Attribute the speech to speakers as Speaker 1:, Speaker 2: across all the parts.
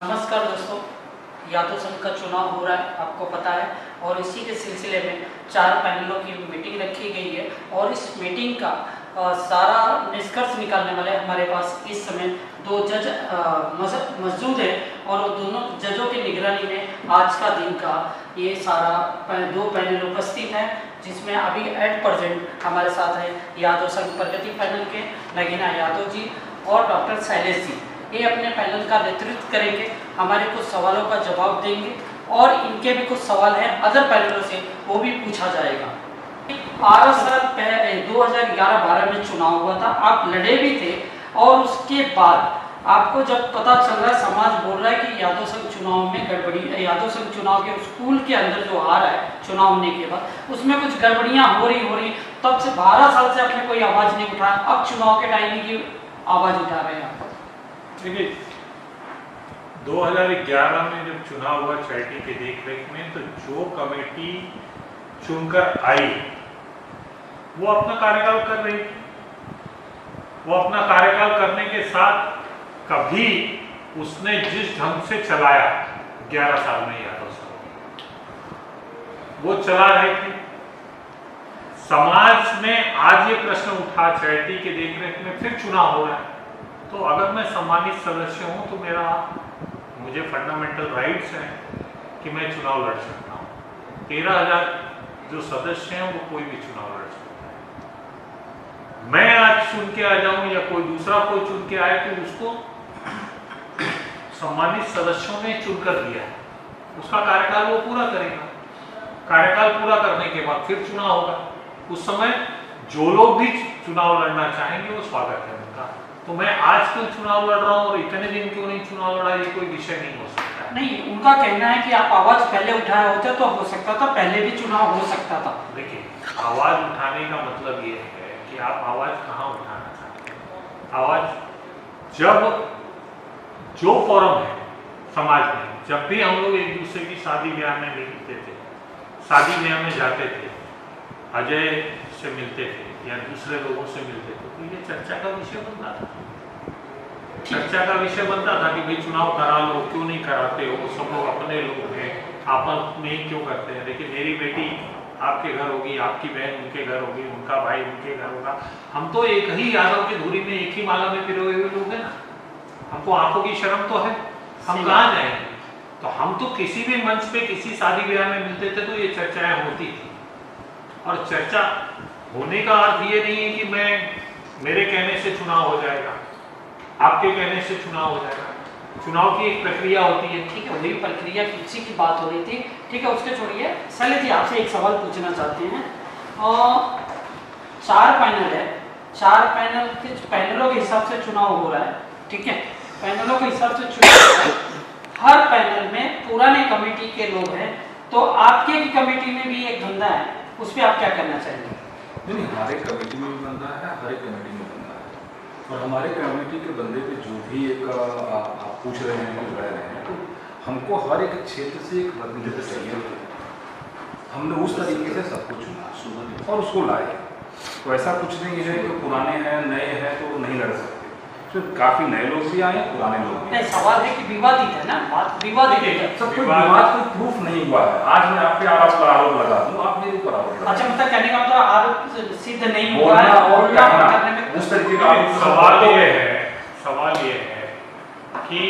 Speaker 1: नमस्कार दोस्तों, यादव संघ का चुनाव हो रहा है, आपको पता है। और इसी के सिलसिले में 4 पैनलों की मीटिंग रखी गई है और इस मीटिंग का सारा निष्कर्ष निकालने वाले हमारे पास इस समय 2 जज मौजूद हैं और वो दोनों जजों की निगरानी में आज का दिन का ये सारा 2 पैनल उपस्थित हैं, जिसमें अभी एट प्रेजेंट हमारे साथ है यादव संघ प्रगति पैनल के नगीना यादव जी और डॉक्टर शैलेश जी। ये अपने पैनल का नेतृत्व करेंगे, हमारे कुछ सवालों का जवाब देंगे और इनके भी कुछ सवाल हैं अदर पैनलों से, वो भी पूछा जाएगा। 12 साल पहले 2011-12 में चुनाव हुआ था, आप लड़े भी थे और उसके बाद आपको जब पता चल रहा है, समाज बोल रहा है कि यादव संघ चुनाव में गड़बड़ी, यादव संघ चुनाव के स्कूल के अंदर जो आ रहा है चुनाव होने के बाद उसमें कुछ गड़बड़ियां हो रही, तब से 12 साल से आपने कोई आवाज नहीं उठाया, अब चुनाव के टाइम की आवाज उठा रहे हैं आप।
Speaker 2: देखिए 2011 में जब चुनाव हुआ चैटी के देखरेख में, तो जो कमेटी चुनकर आई वो अपना कार्यकाल कर रही थी। वो अपना कार्यकाल करने के साथ कभी उसने जिस ढंग से चलाया 11 साल में यादव साहब वो चला रहे थे। समाज में आज ये प्रश्न उठा चैटी के देखरेख में फिर चुनाव हो रहा है, तो अगर मैं सम्मानित सदस्य हूं तो मुझे फंडामेंटल राइट्स हैं कि मैं चुनाव लड़ सकता हूं। 13,000 जो सदस्य हैं वो कोई भी चुनाव लड़ सकता है। मैं आज चुन के आ जाऊं या कोई दूसरा कोई चुन के आए तो उसको सम्मानित सदस्यों ने चुनकर दिया है, उसका कार्यकाल वो पूरा करेगा। कार्यकाल पूरा करने के बाद फिर चुनाव होगा। उस समय जो लोग भी चुनाव लड़ना चाहेंगे वो स्वागत है उनका। तो मैं आज क्यों चुनाव लड़ रहा हूँ और इतने दिन क्यों नहीं चुनाव लड़ा, ये कोई विषय नहीं हो सकता।
Speaker 1: नहीं, उनका कहना है कि आप आवाज पहले उठाए होते तो हो सकता था, पहले भी चुनाव हो सकता था।
Speaker 2: देखिए, आवाज उठाने का मतलब ये है कि आप आवाज कहाँ उठाना चाहते हैं। आवाज जब जो फोरम है समाज में, जब भी हम लोग एक दूसरे की शादी ब्याह में मिलते थे, शादी ब्याह में जाते थे, अजय से मिलते थे या दूसरे लोगों से मिलते थे, तो ये चर्चा का विषय बनता था। चर्चा का विषय बनता था कि भाई चुनाव करा लो, क्यों नहीं कराते हो, सब लोग अपने लोग हैं, आपस में ही क्यों करते हैं। लेकिन मेरी बेटी आपके घर होगी, आपकी बहन उनके घर होगी, उनका भाई उनके घर होगा। हम तो एक ही यादव की धुरी में एक ही माला में पिरोए हुए लोग हैं ना। हमको आंखों की शर्म तो है, हम कहाँ जाएंगे। तो हम तो किसी भी मंच पे किसी शादी ब्याह में मिलते थे तो ये चर्चाएं होती थी। और चर्चा होने का अर्थ ये नहीं है कि मेरे कहने से चुनाव हो जाएगा, आपके कहने से चुनाव हो जाएगा। चुनाव की एक प्रक्रिया होती है।
Speaker 1: ठीक है, वही प्रक्रिया किसी की बात हो रही थी। ठीक है, उसके छोड़िए। शैलेश जी, आपसे एक सवाल पूछना चाहते हैं। 4 पैनल है, 4 पैनल के पैनलों के हिसाब से चुनाव हो रहा है। ठीक है, पैनलों के हिसाब से चुनाव हो रहा है। हर पैनल में पुराने कमेटी के लोग हैं, तो आपके कमेटी में भी एक धंधा है, उस पर आप क्या करना चाहेंगे?
Speaker 3: नहीं, हमारे कमेटी में भी बंदा है, हर एक कमेटी में बंदा है। और हमारे कमेटी के बंदे पे जो भी एक आप पूछ रहे हैं, लड़ रहे हैं, तो हमको हर एक क्षेत्र से एक प्रतिनिधित्व चाहिए। हमने उस तरीके से सब कुछ चुना और उसको लाए। तो ऐसा कुछ नहीं है कि पुराने हैं नए हैं तो नहीं लड़ सकते। तो काफी नए लोग भी आए, पुराने लोग भी।
Speaker 1: नहीं, सवाल है कि विवादित है ना, बात विवादित है।
Speaker 3: सब कोई विवाद कोई प्रूफ नहीं हुआ है। आज मैं आपके आरोप लगा दूं, आप मेरे ऊपर आरोप लगा।
Speaker 1: अच्छा, मतलब कहने का मतलब आरोप सिद्ध नहीं हुआ है और
Speaker 3: उस तरीके का
Speaker 2: सवाल ये है कि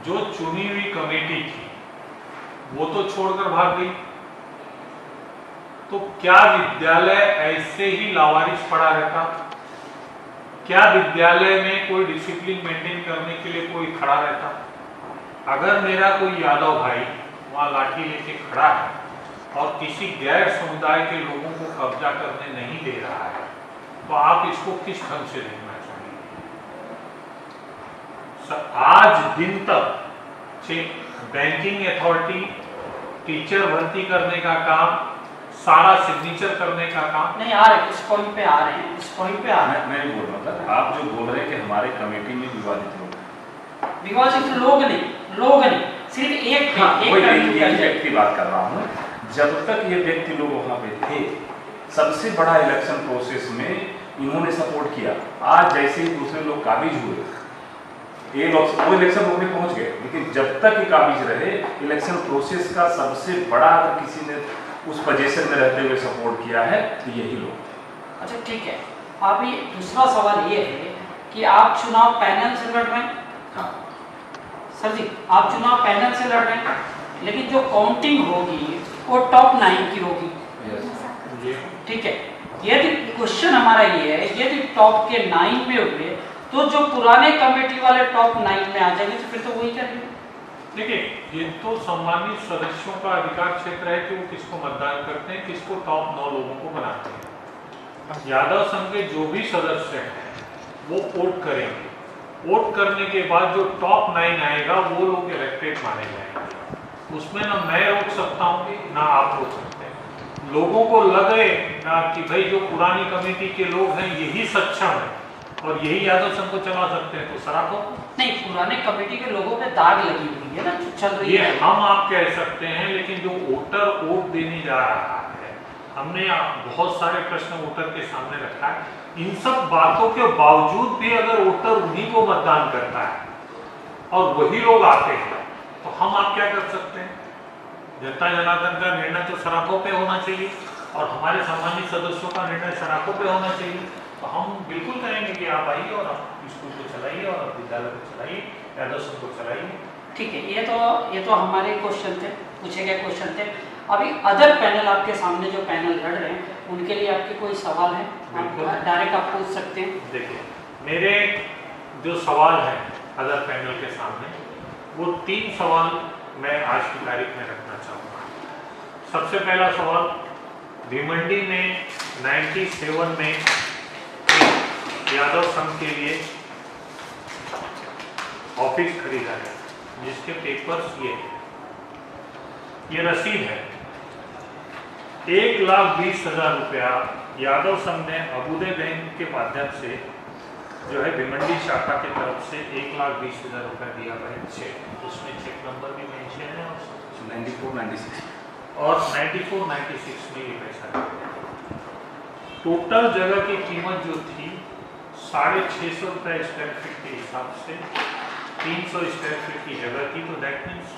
Speaker 2: जो चुनी हुई कमेटी थी वो तो छोड़कर भाग गई, तो क्या विद्यालय ऐसे ही लावारिस पड़ा रहता? क्या विद्यालय में कोई डिसिप्लिन मेंटेन करने के लिए कोई खड़ा रहता? अगर मेरा कोई यादव भाई वहां लाठी लेके खड़ा है और किसी गैर समुदाय के लोगों को कब्जा करने नहीं दे रहा है, तो आप इसको किस ढंग से देखना चाहिए? आज दिन तक बैंकिंग अथॉरिटी, टीचर भर्ती करने का काम, सारा सिग्नेचर करने का काम
Speaker 1: नहीं आ रहे, इस पॉइंट पे आ रहे हैं, इस पॉइंट पे आ रहे हैं।
Speaker 3: मैं नहीं बोल रहा था, आप जो बोल रहे हैं कि हमारे कमेटी में विवादित लोग,
Speaker 1: विवादित लोग नहीं, सिर्फ एक
Speaker 3: व्यक्ति की बात कर रहा हूँ। जब तक ये व्यक्ति लोग वहाँ पे थे, सबसे बड़ा इलेक्शन प्रोसेस में इन्होंने सपोर्ट किया। आज जैसे ही दूसरे लोग काबिज हुए ये लोग वो इलेक्शन रोड में पहुंच गए, लेकिन जब तक ये काबिज रहे, इलेक्शन प्रोसेस का सबसे बड़ा अगर किसी ने उस पोजीशन में रहते हुए सपोर्ट किया है तो यही लोग।
Speaker 1: अच्छा ठीक है, अभी दूसरा सवाल ये है कि आप चुनाव पैनल से लड़ रहे हैं।
Speaker 3: हाँ।
Speaker 1: सर जी, आप चुनाव पैनल से लड़ रहे हैं, लेकिन जो काउंटिंग होगी वो टॉप 9 की होगी, ठीक है। यदि क्वेश्चन हमारा ये है, यदि टॉप के 9 में हुए तो जो पुराने कमेटी वाले टॉप 9 में आ जाएंगे तो फिर तो वही करेंगे।
Speaker 2: देखिए, ये तो सम्मानित सदस्यों का अधिकार क्षेत्र है कि वो किसको मतदान करते हैं, किसको टॉप 9 लोगों को बनाते हैं। यादव संघ के जो भी सदस्य हैं वो वोट करेंगे, वोट करने के बाद जो टॉप 9 आएगा वो लोग इलेक्टेड माने जाएंगे। उसमें ना मैं रोक सकता हूँ ना आप रोक सकते हैं। लोगों को लगे ना कि भाई जो पुरानी कमेटी के लोग हैं यही सक्षम है और यही यादव संघ को चला सकते हैं, तो सराखो
Speaker 1: नहीं, पुराने कमेटी के लोगों पे दाग लगी हुई है ना, जो चल रही
Speaker 2: ये
Speaker 1: है।
Speaker 2: हम आप कह सकते हैं, लेकिन जो वोटर वोट देने जा रहा है, हमने बहुत सारे प्रश्न वोटर के सामने रखा है। इन सब बातों के बावजूद भी अगर वोटर उन्हीं को मतदान करता है और वही लोग आते हैं, तो हम आप क्या कर सकते हैं? जनता जनार्दन का निर्णय तो सराखों पे होना चाहिए और हमारे सम्मानित सदस्यों का निर्णय सराखों पे होना चाहिए। तो हम बिल्कुल कहेंगे कि आप आइए और आप स्कूल को चलाइए और विद्यालय को चलाइए, यादव संघ को चलाइए।
Speaker 1: ठीक है, ये तो हमारे क्वेश्चन थे, पूछे गए क्वेश्चन थे। अभी अदर पैनल, आपके सामने जो पैनल लड़ रहे हैं, उनके लिए आपके कोई सवाल है? डायरेक्ट आप पूछ सकते हैं।
Speaker 2: देखिए, मेरे जो सवाल हैं अदर पैनल के सामने, वो 3 सवाल मैं आज की तारीख में रखना चाहूँगा। सबसे पहला सवाल, भिवंडी में 97 में यादव संघ के लिए ऑफिस खरीदा है, जिसके पेपर्स ये रसीद है। 1,20,000 रुपया यादव संघ ने अबुदय बैंक के माध्यम से जो है भिवंडी शाखा की तरफ से 1,20,000 रुपया दिया गया है चेक। उसमें चेक नंबर भी मेंशन है और
Speaker 3: 94-96
Speaker 2: और 94-96 में ये पैसा दिया। टोटल जगह की कीमत जो थी 650 रुपये स्क्वायर फीट के हिसाब से 300 स्क्वायर फीट की जगह थी, तो दैट मीन्स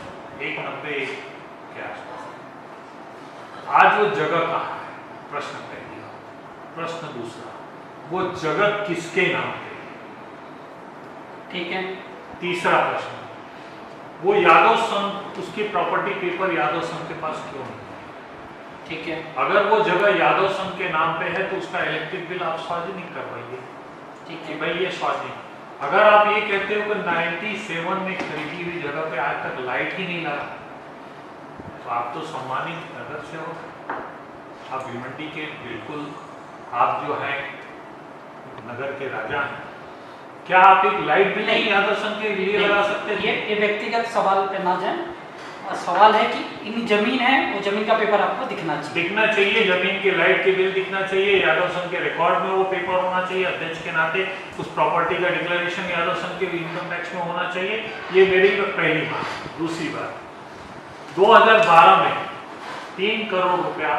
Speaker 2: 190 के आसपास। आज वो जगह कहाँ है? प्रश्न पहला। प्रश्न दूसरा, वो जगह किसके नाम पे?
Speaker 1: ठीक है।
Speaker 2: तीसरा प्रश्न, वो यादव संघ, उसकी प्रॉपर्टी पेपर यादव संघ के पास क्यों नहीं?
Speaker 1: ठीक है।
Speaker 2: अगर वो जगह यादव संघ के नाम पे है तो उसका इलेक्ट्रिक बिल आप सार्वजनिक करवाइए।
Speaker 1: ठीक
Speaker 2: कि
Speaker 1: है
Speaker 2: भाई ये सार्वजनिक। अगर आप ये कहते हो कि 97 में खरीदी हुई जगह पे आज तक लाइट ही नहीं लगा, तो आप तो सम्मानित नगर से हो, आप भिवंडी के बिल्कुल, आप जो है नगर के राजा हैं। क्या आप एक लाइट बिल नहीं यादव संघ के लिए लगा सकते थे?
Speaker 1: ये व्यक्तिगत सवाल पे ना जाए। सवाल है कि इन जमीन है, वो जमीन का पेपर आपको दिखना चाहिए।
Speaker 2: जमीन के लाइट के बिल दिखना चाहिए, यादव संघ के रिकॉर्ड में वो पेपर होना चाहिए, अध्यक्ष के नाते उस प्रॉपर्टी का डिक्लेरेशन यादव संघ के इनकम टैक्स में होना चाहिए। ये मेरी पहली बात। दूसरी बात, 2012 में 3 करोड़ रुपया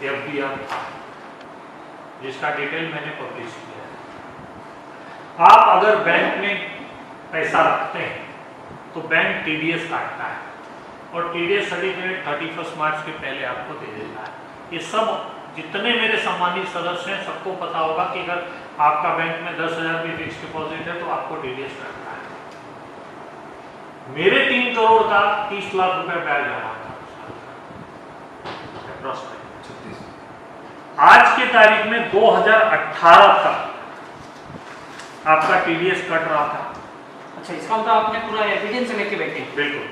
Speaker 2: FDR था, जिसका डिटेल मैंने पब्लिश किया है। आप अगर बैंक में पैसा रखते हैं तो बैंक TDS काटता है और TDS सर्टिफिकेट 31 मार्च के पहले आपको दे देता है। ये सब जितने मेरे सम्मानित सदस्य हैं सबको पता होगा कि अगर आपका बैंक में 10,000 भी फिक्स डिपॉजिट है तो आपको TDS काटता है। मेरे 3 करोड़ का 30 लाख रुपए ब्याज जमा था। आज के तारीख में 2018 तक आपका TDS कट रहा था।
Speaker 1: अच्छा, इसका मतलब आपने पूरा एविडेंस लेके बैठे?
Speaker 2: बिल्कुल।